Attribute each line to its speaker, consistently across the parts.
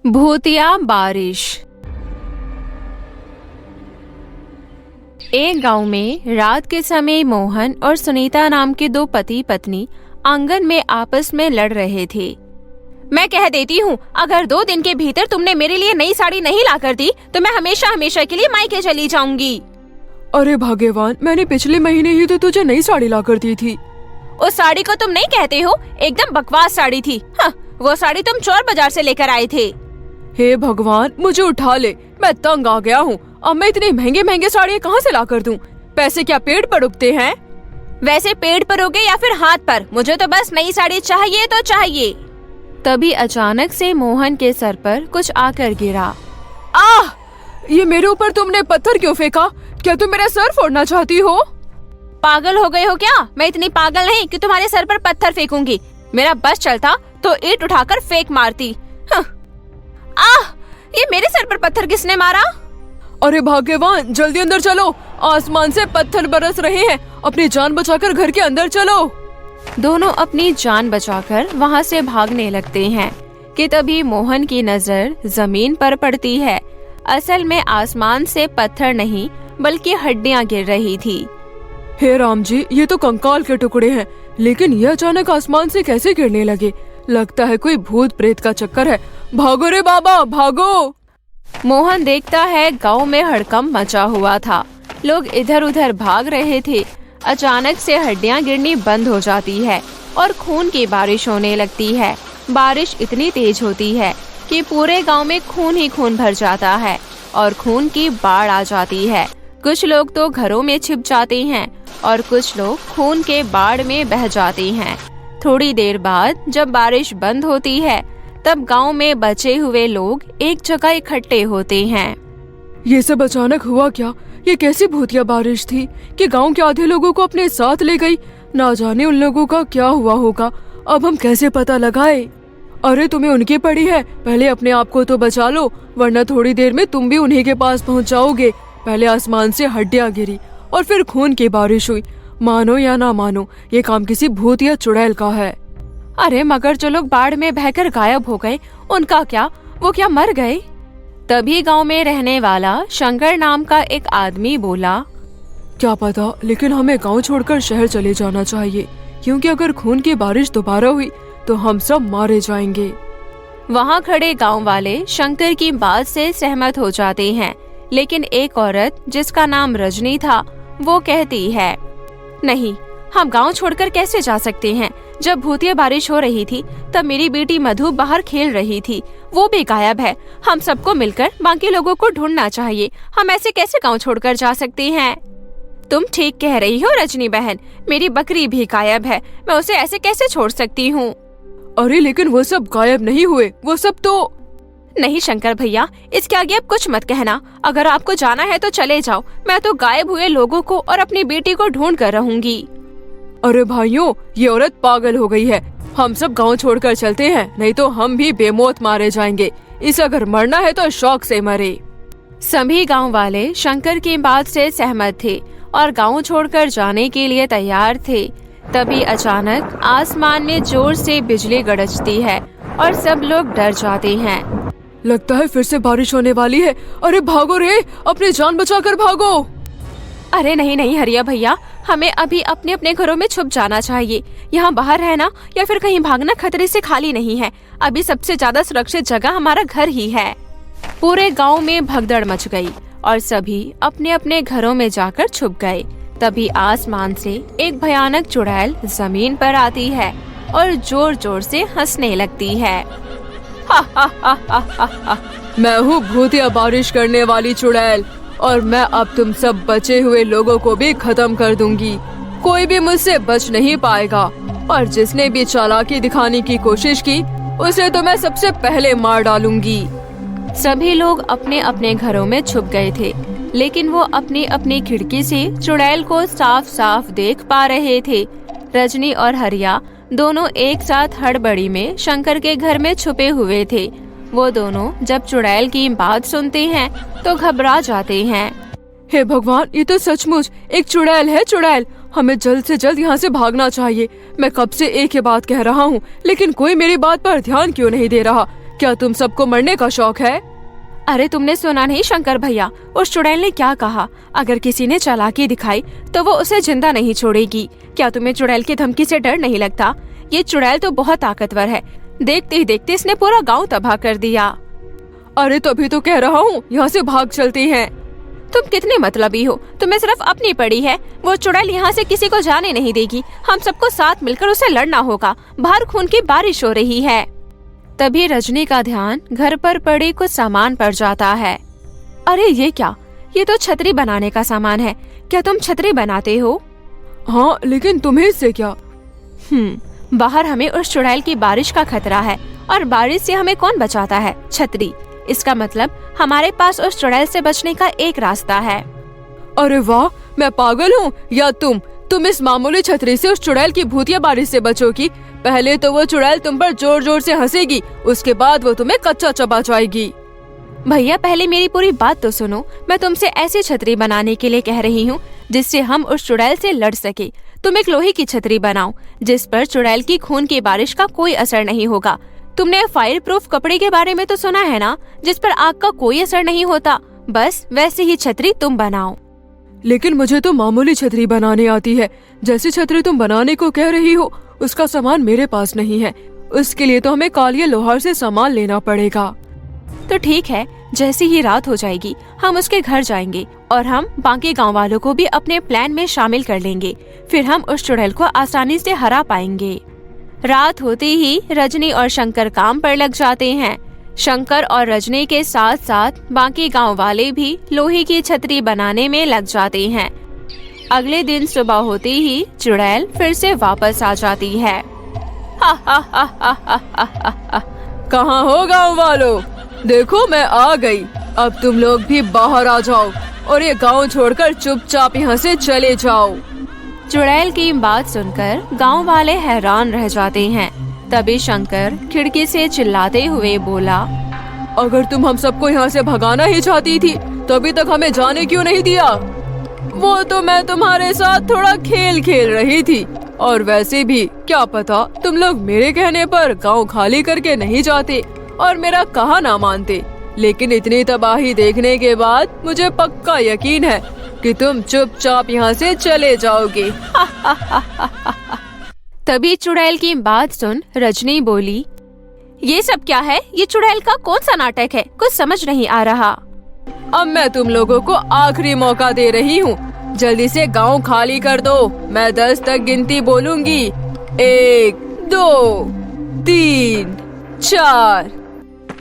Speaker 1: भूतिया बारिश। एक गांव में रात के समय मोहन और सुनीता नाम के दो पति पत्नी आंगन में आपस में लड़ रहे थे। मैं कह देती हूँ, अगर 2 दिन के भीतर तुमने मेरे लिए नई साड़ी नहीं ला कर दी तो मैं हमेशा हमेशा के लिए मायके चली जाऊंगी।
Speaker 2: अरे भाग्यवान, मैंने पिछले महीने ही तो तुझे नई साड़ी ला कर दी थी।
Speaker 1: उस साड़ी को तुम नहीं कहते हो, एकदम बकवास साड़ी थी। हाँ, वो साड़ी तुम चोर बाजार से लेकर आए थे।
Speaker 2: हे भगवान, मुझे उठा ले, मैं तंग आ गया हूँ। अब मैं इतनी महंगे महंगे साड़ियाँ कहाँ से ला कर दूँ? पैसे क्या पेड़ पर उगते हैं?
Speaker 1: वैसे पेड़ पर उगे या फिर हाथ पर, मुझे तो बस नई साड़ी चाहिए तो चाहिए। तभी अचानक से मोहन के सर पर कुछ आकर गिरा।
Speaker 2: आह! ये मेरे ऊपर तुमने पत्थर क्यों फेंका? क्या तुम मेरा सर फोड़ना चाहती हो?
Speaker 1: पागल हो गए हो क्या? मैं इतनी पागल नहीं कि तुम्हारे सर पर पत्थर फेंकूंगी। मेरा बस चलता तो ईंट उठाकर फेंक मारती। आह! ये मेरे सर पर पत्थर किसने मारा?
Speaker 2: अरे भाग्यवान, जल्दी अंदर चलो, आसमान से पत्थर बरस रहे हैं। अपनी जान बचाकर घर के अंदर चलो।
Speaker 1: दोनों अपनी जान बचाकर वहाँ से भागने लगते हैं कि तभी मोहन की नजर जमीन पर पड़ती है। असल में आसमान से पत्थर नहीं बल्कि हड्डियाँ गिर रही थी।
Speaker 2: हे राम जी, ये तो कंकाल के टुकड़े हैं, लेकिन ये अचानक आसमान से कैसे गिरने लगे? लगता है कोई भूत प्रेत का चक्कर है। भागो रे बाबा, भागो।
Speaker 1: मोहन देखता है गांव में हड़कंप मचा हुआ था। लोग इधर उधर भाग रहे थे। अचानक से हड्डियां गिरनी बंद हो जाती है और खून की बारिश होने लगती है। बारिश इतनी तेज होती है कि पूरे गांव में खून ही खून भर जाता है और खून की बाढ़ आ जाती है। कुछ लोग तो घरों में छिप जाते हैं और कुछ लोग खून के बाढ़ में बह जाते हैं। थोड़ी देर बाद जब बारिश बंद होती है तब गांव में बचे हुए लोग एक जगह इकट्ठे होते हैं।
Speaker 2: ये सब अचानक हुआ क्या? ये कैसी भूतिया बारिश थी कि गांव के आधे लोगों को अपने साथ ले गई? ना जाने उन लोगों का क्या हुआ होगा। अब हम कैसे पता लगाए? अरे तुम्हें उनकी पड़ी है, पहले अपने आप को तो बचा लो, वरना थोड़ी देर में तुम भी उन्हीं के पास पहुंच जाओगे। पहले आसमान से हड्डियां गिरी और फिर खून की बारिश हुई। मानो या ना मानो, ये काम किसी भूत या चुड़ैल का है।
Speaker 1: अरे मगर जो लोग बाढ़ में बहकर गायब हो गए, उनका क्या? वो क्या मर गए? तभी गांव में रहने वाला शंकर नाम का एक आदमी बोला,
Speaker 2: क्या पता, लेकिन हमें गांव छोड़कर शहर चले जाना चाहिए, क्योंकि अगर खून की बारिश दोबारा हुई तो हम सब मारे जाएंगे।
Speaker 1: वहाँ खड़े गांव वाले शंकर की बात से सहमत हो जाते हैं, लेकिन एक औरत जिसका नाम रजनी था वो कहती है, नहीं, हम गांव छोड़कर कैसे जा सकते हैं? जब भूतिया बारिश हो रही थी तब मेरी बेटी मधु बाहर खेल रही थी, वो भी गायब है। हम सबको मिलकर बाकी लोगों को ढूंढना चाहिए। हम ऐसे कैसे गांव छोड़कर जा सकते हैं? तुम ठीक कह रही हो रजनी बहन, मेरी बकरी भी गायब है, मैं उसे ऐसे कैसे छोड़ सकती हूँ?
Speaker 2: अरे लेकिन वो सब गायब नहीं हुए, वो सब तो...
Speaker 1: नहीं शंकर भैया, इसके आगे अब कुछ मत कहना। अगर आपको जाना है तो चले जाओ, मैं तो गायब हुए लोगों को और अपनी बेटी को ढूंढ कर रहूंगी।
Speaker 2: अरे भाइयों, ये औरत पागल हो गई है। हम सब गांव छोड़कर चलते हैं, नहीं तो हम भी बेमौत मारे जाएंगे। इसे अगर मरना है तो शौक से मरे।
Speaker 1: सभी गांव वाले शंकर की बात से सहमत थे और गांव छोड़कर जाने के लिए तैयार थे। तभी अचानक आसमान में जोर से बिजली गरजती है और सब लोग डर जाते हैं।
Speaker 2: लगता है फिर से बारिश होने वाली है। अरे भागो रे, अपनी जान बचाकर भागो।
Speaker 1: अरे नहीं नहीं हरिया भैया, हमें अभी अपने अपने घरों में छुप जाना चाहिए। यहाँ बाहर रहना या फिर कहीं भागना खतरे से खाली नहीं है। अभी सबसे ज्यादा सुरक्षित जगह हमारा घर ही है। पूरे गांव में भगदड़ मच गई और सभी अपने अपने घरों में जाकर छुप गए। तभी आसमान से एक भयानक चुड़ैल जमीन पर आती है और जोर जोर से हंसने लगती है।
Speaker 2: हा हा हा हा हा हा। मैं हूँ भूतिया बारिश करने वाली चुड़ैल और मैं अब तुम सब बचे हुए लोगों को भी खत्म कर दूंगी। कोई भी मुझसे बच नहीं पाएगा और जिसने भी चालाकी दिखाने की कोशिश की उसे तो मैं सबसे पहले मार डालूंगी।
Speaker 1: सभी लोग अपने अपने घरों में छुप गए थे, लेकिन वो अपनी अपनी खिड़की से चुड़ैल को साफ साफ देख पा रहे थे। रजनी और हरिया दोनों एक साथ हड़बड़ी में शंकर के घर में छुपे हुए थे। वो दोनों जब चुड़ैल की बात सुनते हैं तो घबरा जाते हैं।
Speaker 2: हे भगवान, ये तो सचमुच एक चुड़ैल है। चुड़ैल, हमें जल्द से जल्द यहाँ से भागना चाहिए। मैं कब से एक ही बात कह रहा हूँ, लेकिन कोई मेरी बात पर ध्यान क्यों नहीं दे रहा? क्या तुम सबको मरने का शौक है?
Speaker 1: अरे तुमने सुना नहीं शंकर भैया, उस चुड़ैल ने क्या कहा? अगर किसी ने चालाकी दिखाई तो वो उसे जिंदा नहीं छोड़ेगी। क्या तुम्हें चुड़ैल की धमकी से डर नहीं लगता? ये चुड़ैल तो बहुत ताकतवर है, देखते ही देखते इसने पूरा गांव तबाह कर दिया।
Speaker 2: अरे तभी तो कह रहा हूँ, यहाँ से भाग चलते हैं।
Speaker 1: तुम कितने मतलबी हो, तुम्हें सिर्फ अपनी पड़ी है। वो चुड़ैल यहाँ से किसी को जाने नहीं देगी, हम सबको साथ मिलकर उसे लड़ना होगा। बाहर खून की बारिश हो रही है। तभी रजनी का ध्यान घर पर पड़े कुछ सामान पर जाता है। अरे ये क्या? ये तो छतरी बनाने का सामान है। क्या तुम छतरी बनाते हो?
Speaker 2: हाँ, लेकिन तुम्हें इससे क्या?
Speaker 1: बाहर हमें उस चुड़ैल की बारिश का खतरा है और बारिश से हमें कौन बचाता है? छतरी। इसका मतलब हमारे पास उस चुड़ैल से बचने का एक रास्ता है।
Speaker 2: अरे वाह, मैं पागल हूँ या तुम इस मामूली छतरी से उस चुड़ैल की भूतिया बारिश से बचोगी? पहले तो वो चुड़ैल तुम पर जोर जोर से हंसेगी, उसके बाद वो तुम्हें कच्चा चबा जाएगी।
Speaker 1: भैया पहले मेरी पूरी बात तो सुनो। मैं तुमसे ऐसी छतरी बनाने के लिए कह रही हूँ जिससे हम उस चुड़ैल से लड़ सके। तुम एक लोहे की छतरी बनाओ जिस पर चुड़ैल की खून की बारिश का कोई असर नहीं होगा। तुमने फायर प्रूफ कपड़े के बारे में तो सुना है ना, जिस पर आग का कोई असर नहीं होता। बस वैसी ही छतरी तुम बनाओ।
Speaker 2: लेकिन मुझे तो मामूली छतरी बनाने आती है। जैसी छतरी तुम बनाने को कह रही हो उसका सामान मेरे पास नहीं है। उसके लिए तो हमें कालिया लोहार से सामान लेना पड़ेगा।
Speaker 1: तो ठीक है, जैसी ही रात हो जाएगी हम उसके घर जाएंगे और हम बाकी गांव वालों को भी अपने प्लान में शामिल कर लेंगे। फिर हम उस चुड़ैल को आसानी से हरा पाएंगे। रात होते ही रजनी और शंकर काम पर लग जाते हैं। शंकर और रजनी के साथ साथ बाकी गांव वाले भी लोहे की छतरी बनाने में लग जाते हैं। अगले दिन सुबह होते ही चुड़ैल फिर से वापस आ जाती है।
Speaker 2: कहाँ हो गाँव वालों? देखो मैं आ गई। अब तुम लोग भी बाहर आ जाओ और ये गांव छोड़कर चुपचाप यहाँ से चले जाओ।
Speaker 1: चुड़ैल की बात सुनकर गांव वाले हैरान रह जाते हैं। तभी शंकर खिड़की से चिल्लाते हुए बोला,
Speaker 2: अगर तुम हम सबको यहाँ से भगाना ही चाहती थी तो अभी तक हमें जाने क्यों नहीं दिया? वो तो मैं तुम्हारे साथ थोड़ा खेल खेल रही थी, और वैसे भी क्या पता तुम लोग मेरे कहने पर गांव खाली करके नहीं जाते और मेरा कहा ना मानते। लेकिन इतनी तबाही देखने के बाद मुझे पक्का यकीन है कि तुम चुपचाप यहाँ से चले जाओगे।
Speaker 1: तभी चुड़ैल की बात सुन रजनी बोली, ये सब क्या है? ये चुड़ैल का कौन सा नाटक है? कुछ समझ नहीं आ रहा।
Speaker 2: अब मैं तुम लोगों को आखिरी मौका दे रही हूँ, जल्दी से गांव खाली कर दो। मैं 10 तक गिनती बोलूंगी। 1 2 3 4।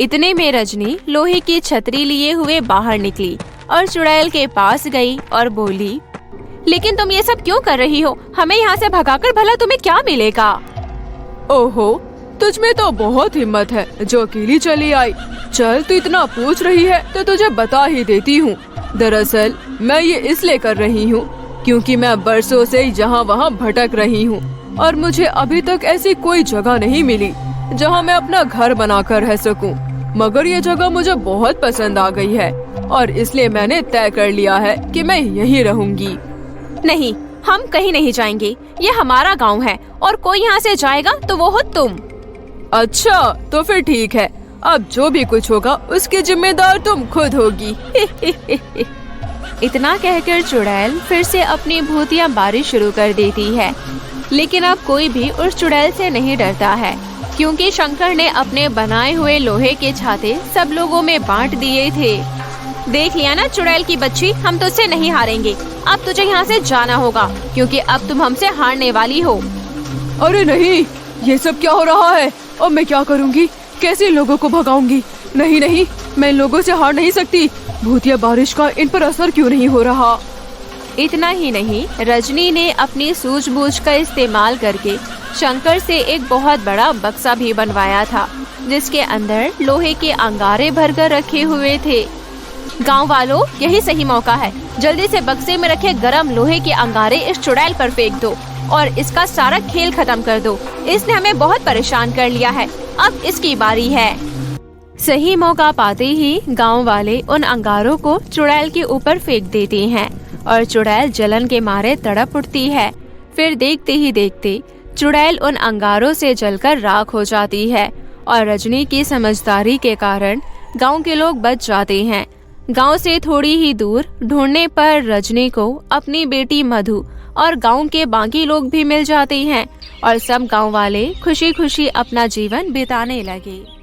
Speaker 1: इतने में रजनी लोहे की छतरी लिए हुए बाहर निकली और चुड़ैल के पास गई और बोली, लेकिन तुम ये सब क्यों कर रही हो? हमें यहाँ से भगाकर भला तुम्हें क्या मिलेगा?
Speaker 2: ओहो, तुझमें तो बहुत हिम्मत है जो अकेली चली आई। चल, तू इतना पूछ रही है तो तुझे बता ही देती हूँ। दरअसल मैं ये इसलिए कर रही हूँ क्योंकि मैं बरसों से यहाँ वहाँ भटक रही हूँ और मुझे अभी तक ऐसी कोई जगह नहीं मिली जहाँ मैं अपना घर बनाकर रह सकूँ। मगर ये जगह मुझे बहुत पसंद आ गई है और इसलिए मैंने तय कर लिया है कि मैं यहीं रहूंगी।
Speaker 1: नहीं, हम कहीं नहीं जाएंगे। ये हमारा गांव है और कोई यहाँ से जाएगा तो वो हो तुम।
Speaker 2: अच्छा, तो फिर ठीक है। अब जो भी कुछ होगा उसकी जिम्मेदार तुम खुद होगी।
Speaker 1: इतना कहकर चुड़ैल फिर से अपनी भूतिया बारिश शुरू कर देती है। लेकिन अब कोई भी उस चुड़ैल से नहीं डरता है क्योंकि शंकर ने अपने बनाए हुए लोहे के छाते सब लोगों में बांट दिए थे। देख लिया ना चुड़ैल की बच्ची, हम तुझसे नहीं हारेंगे। अब तुझे यहाँ से जाना होगा क्योंकि अब तुम हमसे हारने वाली हो।
Speaker 2: अरे नहीं, ये सब क्या हो रहा है? और मैं क्या करूँगी? कैसे लोगों को भगाऊंगी? नहीं नहीं, मैं लोगों से हार नहीं सकती। भूतिया बारिश का इन पर असर क्यों नहीं हो रहा?
Speaker 1: इतना ही नहीं, रजनी ने अपनी सूझबूझ का इस्तेमाल करके शंकर से एक बहुत बड़ा बक्सा भी बनवाया था जिसके अंदर लोहे के अंगारे भरकर रखे हुए थे। गांव वालों, यही सही मौका है। जल्दी से बक्से में रखे गरम लोहे के अंगारे इस चुड़ैल पर फेंक दो और इसका सारा खेल खत्म कर दो। इसने हमें बहुत परेशान कर लिया है, अब इसकी बारी है। सही मौका पाते ही गांव वाले उन अंगारों को चुड़ैल के ऊपर फेंक देते हैं और चुड़ैल जलन के मारे तड़प उठती है। फिर देखते ही देखते चुड़ैल उन अंगारों से जलकर राख हो जाती है और रजनी की समझदारी के कारण गांव के लोग बच जाते हैं। गांव से थोड़ी ही दूर ढूंढने पर रजनी को अपनी बेटी मधु और गांव के बाकी लोग भी मिल जाते हैं और सब गांव वाले खुशी खुशी अपना जीवन बिताने लगे।